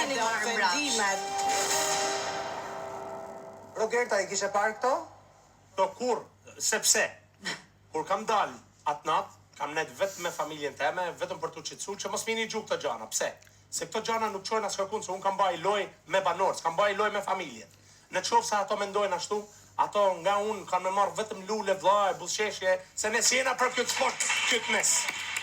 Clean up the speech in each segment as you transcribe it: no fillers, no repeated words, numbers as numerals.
keni marrë ofendimet. Rogerta, i kishe parë këto? Do kur, sepse, kur kam dalë atë natë, kam net vetëm me familjen teme, vetëm për të qetësuar që mos vini gjuk të gjana. Pse? Se këto gjana nuk çojnë as kërkun, se unë kam baj loj me banorë, kam baj loj me familjen. Në qoftë se ato mendojnë ashtu, ato nga unë kanë me marrë vetëm lule, vlla e bullsheshje, se ne sjena për këtë sport, këtë mes.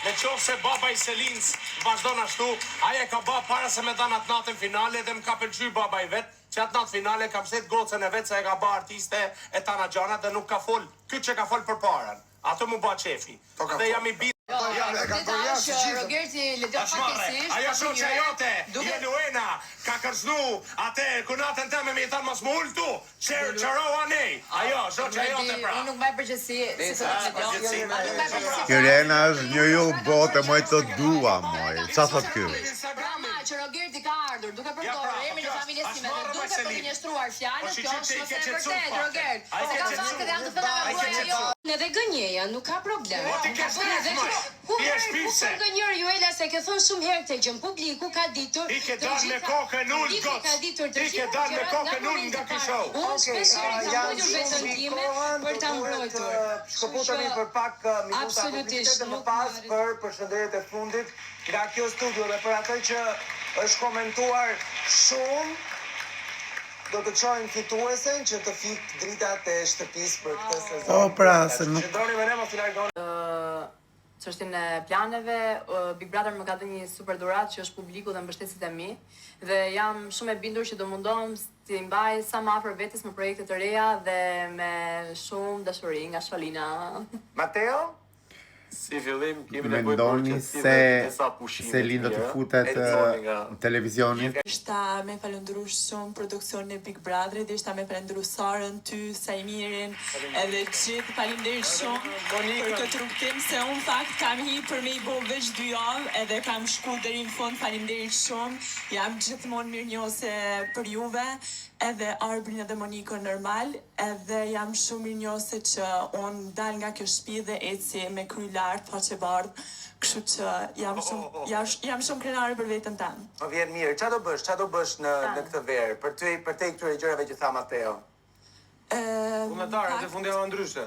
Në qoftë se baba i Selins vazhdon ashtu, aje ka ba para se me dhan atë natën finale dhe më ka pëlqy baba i vet, që atë natë finale kam set gocën e vet se e ka ba artiste e tana gjana dhe nuk ka fol, këtë që ka fol për parën. Ato mu ba qefi. Dhe jam i bit. Rogerti le të pakisisht. Ajo shoqja jote, Jeluena, ka kërcnu atë kunatën teme me i thanë mos më ultu. Çarova nej. Ajo shoqja jote pra. Unë nuk mbaj përgjegjësi si Jelena është një ju botë, moj të dua, moj. Qa thot ky? që Rogerti ka ardhur duke përdorur emrin e familjes time dhe duke përgjigjëstruar fjalën, kjo është mos e vërtetë, Rogert. Se ka fakte dhe janë të thëna nga gruaja jote. Edhe gënjeja, nuk ka problem. Ku gënjur Juela se ke thënë shumë herë këtë gjë, publiku ka ditur. I ke dalë me kokën ul got. I ke dalë me kokën ul nga ky show. Unë shpeshherë kam bërë vetën time për ta mbrojtur. Shkëputemi për pak minuta publicitet më pas për përshëndetjet e fundit nga kjo studio dhe për atë që është komentuar shumë. Do të çojmë fituesen që të fik dritat e shtëpisë për këtë sezon. Po pra, se nuk Qëndroni me ne, mos i largoni. Çështjen e planeve, Big Brother më ka dhënë një super dhuratë që është publiku dhe mbështetësit e mi dhe jam shumë e bindur që do mundohem të mbaj sa më afër vetes me projekte të reja dhe me shumë dashuri nga Shalina. Mateo? Si fillim kemi nevojë për mendoni se Linda të futet në televizionin. Ishta me falëndru shumë produksionin e Big Brotherit, ishta me falëndru Sarën, ty, Sajmirin, edhe gjithë faleminderit shumë për këtë rrugtim, se unë fakt kam hi për me i bo veç 2 javë, edhe kam shku deri në fund, faleminderit shumë, jam gjithmonë mirënjohëse për juve, edhe Arbrin edhe Monikën normal, edhe jam shumë mirënjohëse që unë dal nga kjo shtëpi dhe eci me kry lart, faqe bardh, kështu që jam shumë krenare për veten tënde. Më vjen mirë. Ç'a do bësh në këtë verë? Për te këtyre gjërave që tha Mateo. Komentare të fundjava ndryshe.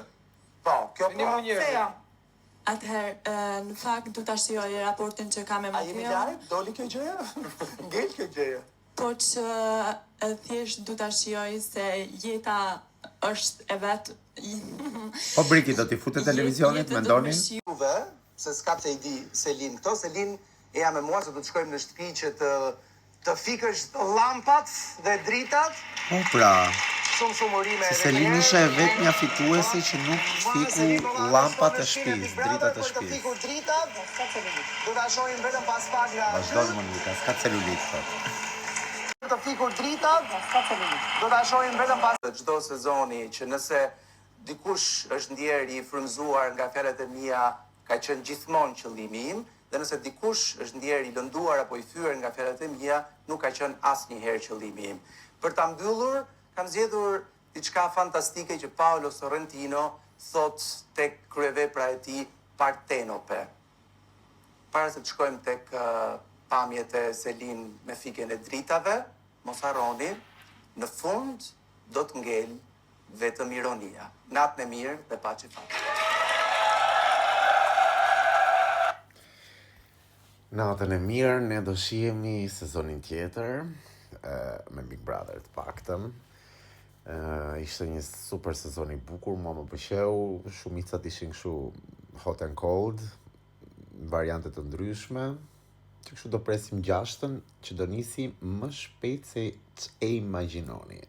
Po, kjo po. Feja. Atëherë, në fakt du ta shijoj raportin që kam me A jemi Mateo. live? Doli kjo gjëja? Ngel kjo gjëja. Po që thjesht du ta shijoj se jeta është e vet. Po Briki, do t'i futet televizionit, mendoni? Juve, se s'ka pse i di Selin këto, Selin e jam me mua se do të shkojmë në shtëpi që të fikësh llampat dhe dritat. Po pra, Shumë urime. se Selin ishe e vetë një fituesi që nuk fiku llampat e shtëpisë, dritat e Të shtëpisë. fikur dritat, do ta shohim vetëm pas pak nga Vazhdon Monika, s'ka celulit, thot. të fikur dritat, do ta shohim vetëm pas çdo sezoni që nëse dikush është ndjerë i frymzuar nga fjalët e mia, ka qenë gjithmonë qëllimi im, dhe nëse dikush është ndjerë i lënduar apo i thyer nga fjalët e mia, nuk ka qenë asnjëherë qëllimi im. Për ta mbyllur, kam zgjedhur diçka fantastike që Paolo Sorrentino thot tek kryevepra e tij Partenope. Para se të shkojmë tek pamjet e Selin me fikjen e dritave, mos harroni, në fund do të ngel vetëm ironia. Natën e mirë dhe paçi fat. Natën e mirë, ne do shihemi sezonin tjetër me Big Brother të paktën. Ishte një super sezon i bukur, mua më pëlqeu, shumicat ishin kështu hot and cold, variante të ndryshme. Që kështu do presim 6-ën, që do nisi më shpejt se ç'e imagjinoni.